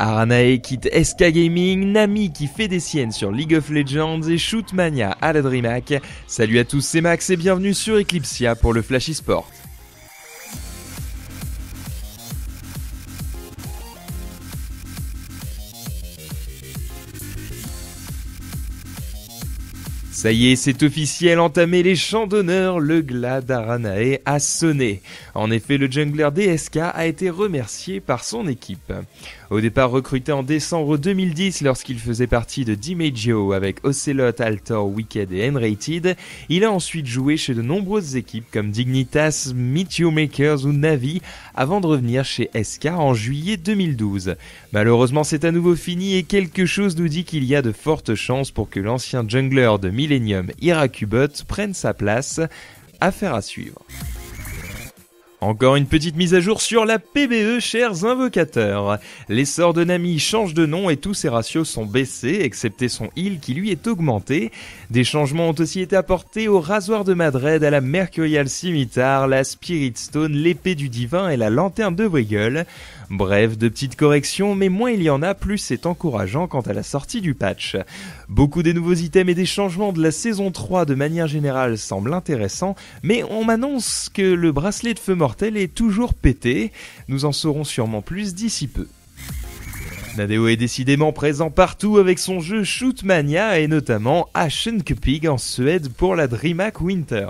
Aranae quitte SK Gaming, Nami qui fait des siennes sur League of Legends et Shootmania à la DreamHack. Salut à tous, c'est Max et bienvenue sur Eclipsia pour le Flash eSport. Ça y est, c'est officiel, entamé les chants d'honneur, le glas d'Aranae a sonné. En effet, le jungler DSK a été remercié par son équipe. Au départ recruté en décembre 2010 lorsqu'il faisait partie de Dimaggio avec Ocelot, Altor, Wicked et N-Rated, il a ensuite joué chez de nombreuses équipes comme Dignitas, Meteor Makers ou Navi avant de revenir chez SK en juillet 2012. Malheureusement, c'est à nouveau fini et quelque chose nous dit qu'il y a de fortes chances pour que l'ancien jungler de Millennium, Irakubot, prenne sa place. Affaire à suivre. Encore une petite mise à jour sur la PBE, chers invocateurs. L'essor de Nami change de nom et tous ses ratios sont baissés, excepté son heal qui lui est augmenté. Des changements ont aussi été apportés au rasoir de Madred, à la Mercurial Scimitar, la Spirit Stone, l'épée du divin et la lanterne de Briggle. Bref, de petites corrections, mais moins il y en a, plus c'est encourageant quant à la sortie du patch. Beaucoup des nouveaux items et des changements de la saison 3 de manière générale semblent intéressants, mais on m'annonce que le bracelet de feu mortel est toujours pété. Nous en saurons sûrement plus d'ici peu. Nadeo est décidément présent partout avec son jeu Shootmania et notamment à Sjunkepig en Suède pour la DreamHack Winter.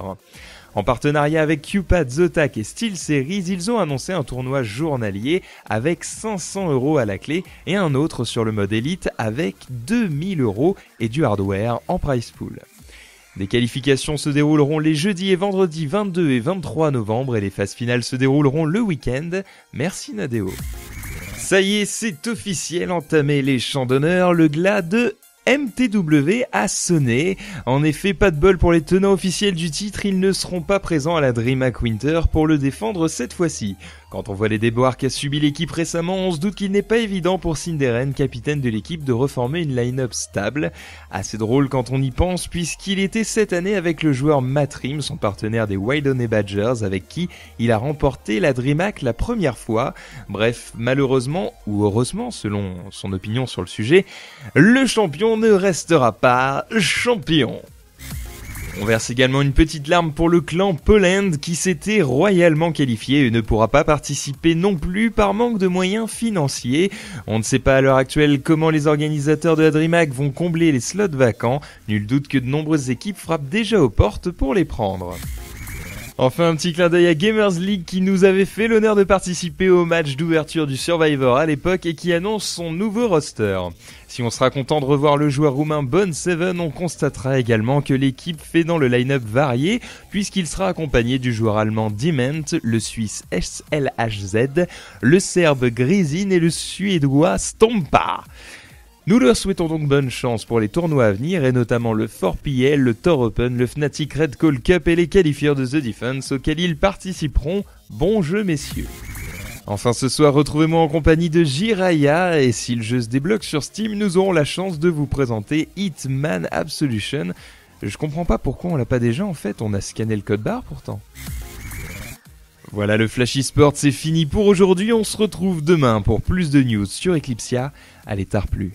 En partenariat avec Cupad, Zotac et SteelSeries, ils ont annoncé un tournoi journalier avec 500 € à la clé et un autre sur le mode élite avec 2000 € et du hardware en prize pool. Les qualifications se dérouleront les jeudis et vendredis 22 et 23 novembre et les phases finales se dérouleront le week-end. Merci Nadeo. Ça y est, c'est officiel, entamé les chants d'honneur, le glas de MTW a sonné. En effet, pas de bol pour les tenants officiels du titre, ils ne seront pas présents à la DreamHack Winter pour le défendre cette fois-ci. Quand on voit les déboires qu'a subi l'équipe récemment, on se doute qu'il n'est pas évident pour Sinderen, capitaine de l'équipe, de reformer une line-up stable. Assez drôle quand on y pense, puisqu'il était cette année avec le joueur Matrim, son partenaire des Wildoney Badgers, avec qui il a remporté la DreamHack la première fois. Bref, malheureusement, ou heureusement, selon son opinion sur le sujet, le champion ne restera pas champion. On verse également une petite larme pour le clan Poland qui s'était royalement qualifié et ne pourra pas participer non plus par manque de moyens financiers. On ne sait pas à l'heure actuelle comment les organisateurs de la DreamHack vont combler les slots vacants. Nul doute que de nombreuses équipes frappent déjà aux portes pour les prendre. Enfin, un petit clin d'œil à Gamers League qui nous avait fait l'honneur de participer au match d'ouverture du Survivor à l'époque et qui annonce son nouveau roster. Si on sera content de revoir le joueur roumain Bon7, on constatera également que l'équipe fait dans le line-up varié puisqu'il sera accompagné du joueur allemand Dement, le suisse SLHZ, le serbe Grizin et le suédois Stompa. Nous leur souhaitons donc bonne chance pour les tournois à venir et notamment le 4PL, le Thor Open, le Fnatic Red Call Cup et les qualifieurs de The Defense auxquels ils participeront. Bon jeu messieurs. Enfin ce soir, retrouvez-moi en compagnie de Jiraya et si le jeu se débloque sur Steam, nous aurons la chance de vous présenter Hitman Absolution. Je comprends pas pourquoi on l'a pas déjà en fait, on a scanné le code barre pourtant. Voilà, le Flash eSport c'est fini pour aujourd'hui, on se retrouve demain pour plus de news sur Eclipsia. Allez, tard plus.